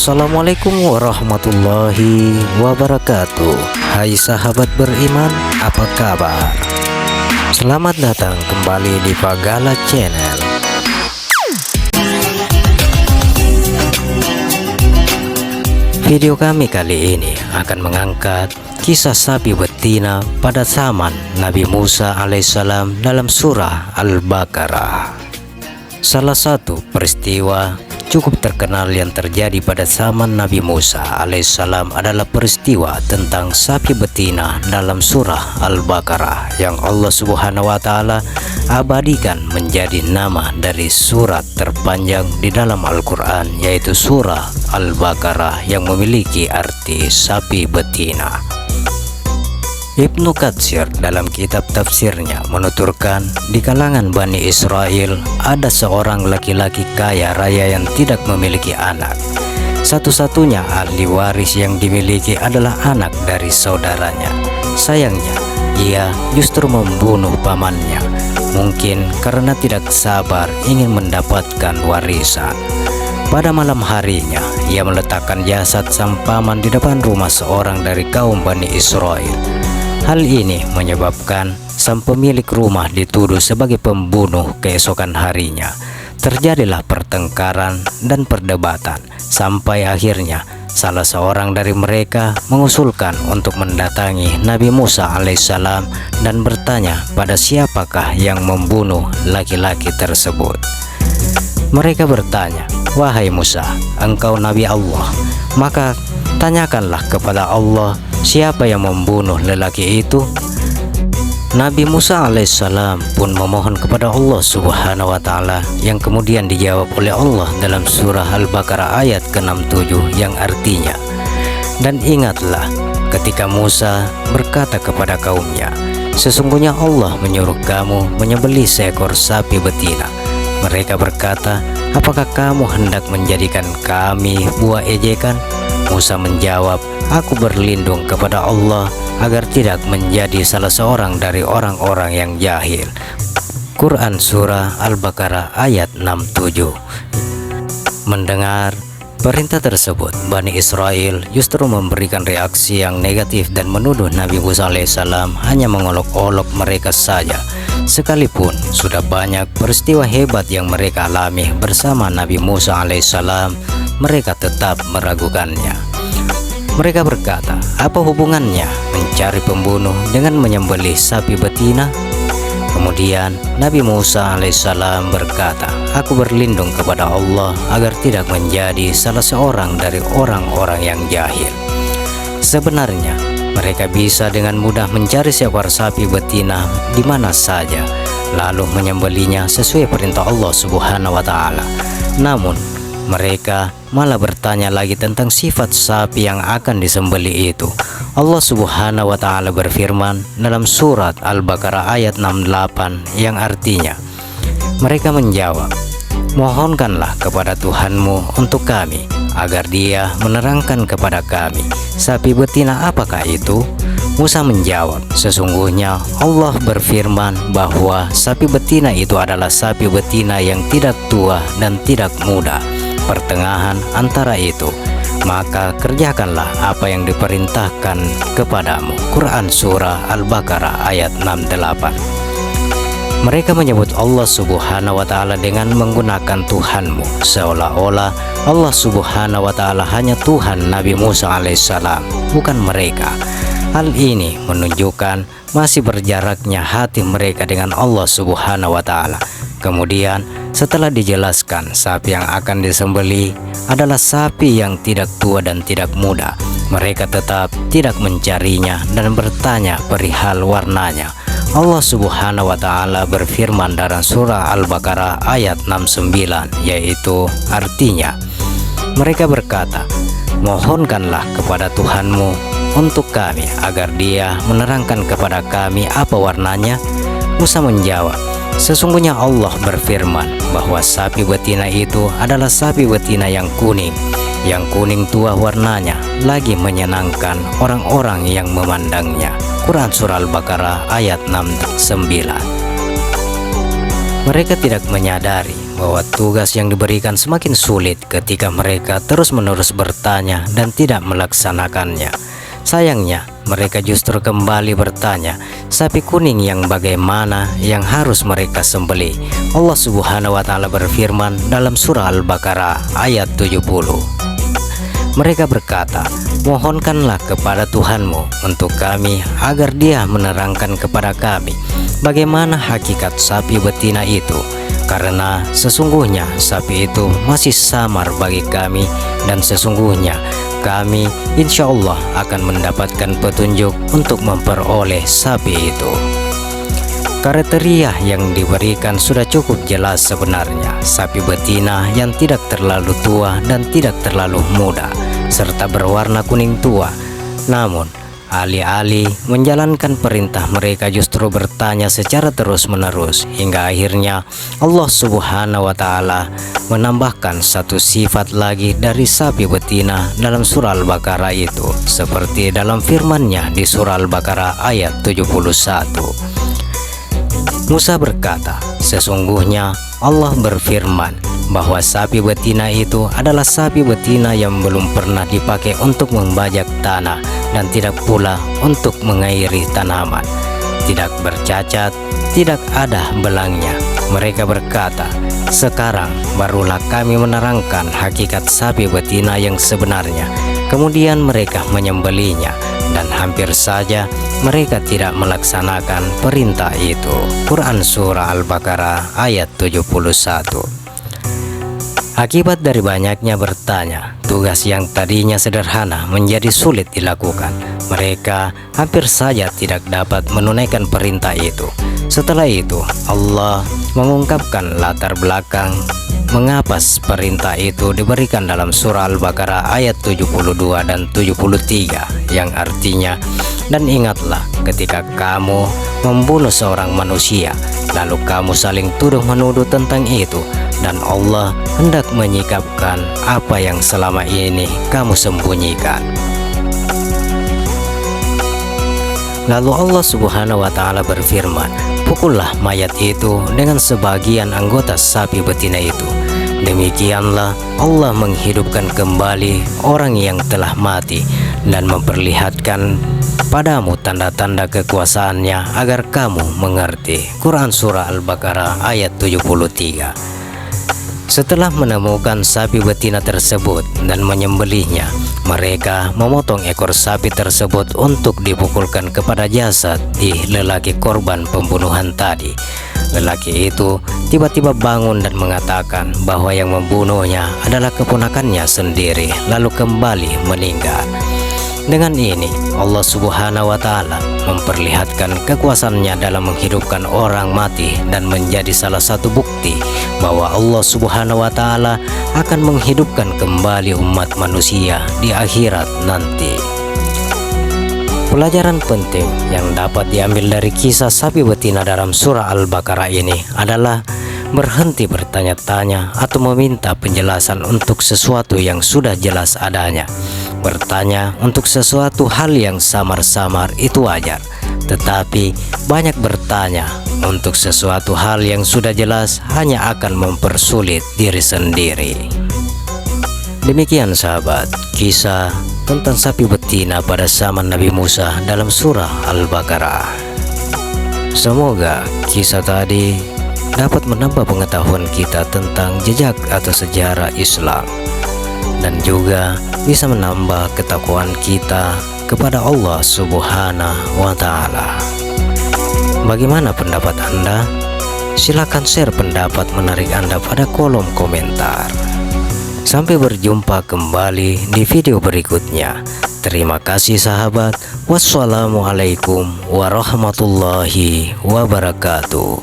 Assalamualaikum warahmatullahi wabarakatuh. Hai sahabat beriman, apa kabar? Selamat datang kembali di Pagala Channel. Video kami kali ini akan mengangkat kisah sapi betina pada zaman Nabi Musa alaihissalam dalam surah Al-Baqarah. Salah satu peristiwa cukup terkenal yang terjadi pada zaman Nabi Musa alaihissalam adalah peristiwa tentang sapi betina dalam surah Al-Baqarah yang Allah Subhanahu wa Ta'ala abadikan menjadi nama dari surat terpanjang di dalam Al-Quran, yaitu surah Al-Baqarah yang memiliki arti sapi betina. Ibnu Katsir dalam kitab tafsirnya menuturkan, di kalangan Bani Israel ada seorang laki-laki kaya raya yang tidak memiliki anak. Satu-satunya ahli waris yang dimiliki adalah anak dari saudaranya. Sayangnya, ia justru membunuh pamannya, mungkin karena tidak sabar ingin mendapatkan warisan. Pada malam harinya, ia meletakkan jasad sang paman di depan rumah seorang dari kaum Bani Israel. Hal ini menyebabkan sang pemilik rumah dituduh sebagai pembunuh keesokan harinya. Terjadilah pertengkaran dan perdebatan sampai akhirnya salah seorang dari mereka mengusulkan untuk mendatangi Nabi Musa alaihissalam dan bertanya pada siapakah yang membunuh laki-laki tersebut. Mereka bertanya, "Wahai Musa, engkau Nabi Allah, maka tanyakanlah kepada Allah siapa yang membunuh lelaki itu." Nabi Musa alaihissalam pun memohon kepada Allah Subhanahu wa Ta'ala, yang kemudian dijawab oleh Allah dalam surah Al-Baqarah ayat ke-67 yang artinya, "Dan ingatlah ketika Musa berkata kepada kaumnya, sesungguhnya Allah menyuruh kamu menyembelih seekor sapi betina. Mereka berkata, apakah kamu hendak menjadikan kami buah ejekan?" Musa menjawab, "Aku berlindung kepada Allah agar tidak menjadi salah seorang dari orang-orang yang jahil." Quran Surah Al-Baqarah ayat 67. Mendengar perintah tersebut, Bani Israel justru memberikan reaksi yang negatif dan menuduh Nabi Musa alaihissalam hanya mengolok-olok mereka saja. Sekalipun sudah banyak peristiwa hebat yang mereka alami bersama Nabi Musa alaihissalam, mereka tetap meragukannya. Mereka berkata, apa hubungannya mencari pembunuh dengan menyembelih sapi betina? Kemudian Nabi Musa alaihissalam berkata, aku berlindung kepada Allah agar tidak menjadi salah seorang dari orang-orang yang jahil. Sebenarnya mereka bisa dengan mudah mencari seekor sapi betina di mana saja, lalu menyembelihnya sesuai perintah Allah Subhanahu wa Ta'ala. Namun mereka malah bertanya lagi tentang sifat sapi yang akan disembelih itu. Allah Subhanahu wa Ta'ala berfirman dalam surat Al-Baqarah ayat 68 yang artinya, mereka menjawab, mohonkanlah kepada Tuhanmu untuk kami agar Dia menerangkan kepada kami sapi betina apakah itu. Musa menjawab, sesungguhnya Allah berfirman bahwa sapi betina itu adalah sapi betina yang tidak tua dan tidak muda, pertengahan antara itu. Maka kerjakanlah apa yang diperintahkan kepadamu. Quran Surah Al-Baqarah ayat 68. Mereka menyebut Allah Subhanahu wa Ta'ala dengan menggunakan Tuhanmu, seolah-olah Allah Subhanahu wa Ta'ala hanya Tuhan Nabi Musa alaihissalam, bukan mereka. Hal ini menunjukkan masih berjaraknya hati mereka dengan Allah Subhanahu wa Ta'ala. Kemudian setelah dijelaskan sapi yang akan disembelih adalah sapi yang tidak tua dan tidak muda, mereka tetap tidak mencarinya dan bertanya perihal warnanya. Allah Subhanahu wa Ta'ala berfirman dalam surah Al-Baqarah ayat 69, yaitu artinya, mereka berkata, mohonkanlah kepada Tuhanmu untuk kami agar Dia menerangkan kepada kami apa warnanya. Musa menjawab, sesungguhnya Allah berfirman bahwa sapi betina itu adalah sapi betina yang kuning tua warnanya, lagi menyenangkan orang-orang yang memandangnya. Quran Surah Al-Baqarah ayat 69. Mereka tidak menyadari bahwa tugas yang diberikan semakin sulit ketika mereka terus-menerus bertanya dan tidak melaksanakannya. Sayangnya, mereka justru kembali bertanya, sapi kuning yang bagaimana yang harus mereka sembelih? Allah Subhanahu wa Ta'ala berfirman dalam surah Al-Baqarah ayat 70. Mereka berkata, mohonkanlah kepada Tuhanmu untuk kami agar Dia menerangkan kepada kami bagaimana hakikat sapi betina itu, karena sesungguhnya sapi itu masih samar bagi kami, dan sesungguhnya kami insya Allah akan mendapatkan petunjuk untuk memperoleh sapi itu. Kriteria yang diberikan sudah cukup jelas sebenarnya. Sapi betina yang tidak terlalu tua dan tidak terlalu muda, serta berwarna kuning tua. Namun, alih-alih menjalankan perintah, mereka justru bertanya secara terus-menerus, hingga akhirnya Allah Subhanahu wa Ta'ala menambahkan satu sifat lagi dari sapi betina dalam surah Al-Baqarah itu, seperti dalam firman-Nya di surah Al-Baqarah ayat 71. Musa berkata, sesungguhnya Allah berfirman bahwa sapi betina itu adalah sapi betina yang belum pernah dipakai untuk membajak tanah dan tidak pula untuk mengairi tanaman, tidak bercacat, tidak ada belangnya. Mereka berkata, sekarang barulah kami menerangkan hakikat sapi betina yang sebenarnya. Kemudian mereka menyembelihnya, dan hampir saja mereka tidak melaksanakan perintah itu. Quran Surah Al-Baqarah ayat 71. Akibat dari banyaknya bertanya, tugas yang tadinya sederhana menjadi sulit dilakukan. Mereka hampir saja tidak dapat menunaikan perintah itu. Setelah itu, Allah mengungkapkan latar belakang mengapa perintah itu diberikan dalam surah Al-Baqarah ayat 72 dan 73, yang artinya, dan ingatlah ketika kamu membunuh seorang manusia, lalu kamu saling tuduh-menuduh tentang itu, dan Allah hendak menyikapkan apa yang selama ini kamu sembunyikan. Lalu Allah Subhanahu wa Ta'ala berfirman, pukullah mayat itu dengan sebagian anggota sapi betina itu. Demikianlah Allah menghidupkan kembali orang yang telah mati dan memperlihatkan padamu tanda-tanda kekuasaannya agar kamu mengerti. Quran Surah Al-Baqarah ayat 73. Setelah menemukan sapi betina tersebut dan menyembelihnya, mereka memotong ekor sapi tersebut untuk dipukulkan kepada jasad di lelaki korban pembunuhan tadi. Lelaki itu tiba-tiba bangun dan mengatakan bahwa yang membunuhnya adalah keponakannya sendiri, lalu kembali meninggal. Dengan ini, Allah Subhanahu wa Ta'ala memperlihatkan kekuasaannya dalam menghidupkan orang mati dan menjadi salah satu bukti bahwa Allah Subhanahu wa Ta'ala akan menghidupkan kembali umat manusia di akhirat nanti. Pelajaran penting yang dapat diambil dari kisah sapi betina dalam surah Al-Baqarah ini adalah berhenti bertanya-tanya atau meminta penjelasan untuk sesuatu yang sudah jelas adanya. Bertanya untuk sesuatu hal yang samar-samar itu wajar, tetapi banyak bertanya untuk sesuatu hal yang sudah jelas hanya akan mempersulit diri sendiri. Demikian sahabat, kisah tentang sapi betina pada zaman Nabi Musa dalam surah Al-Baqarah. Semoga kisah tadi dapat menambah pengetahuan kita tentang jejak atau sejarah Islam, dan juga bisa menambah ketakwaan kita kepada Allah Subhanahu wa Ta'ala. Bagaimana pendapat Anda? Silakan share pendapat menarik Anda pada kolom komentar. Sampai berjumpa kembali di video berikutnya. Terima kasih sahabat. Wassalamualaikum warahmatullahi wabarakatuh.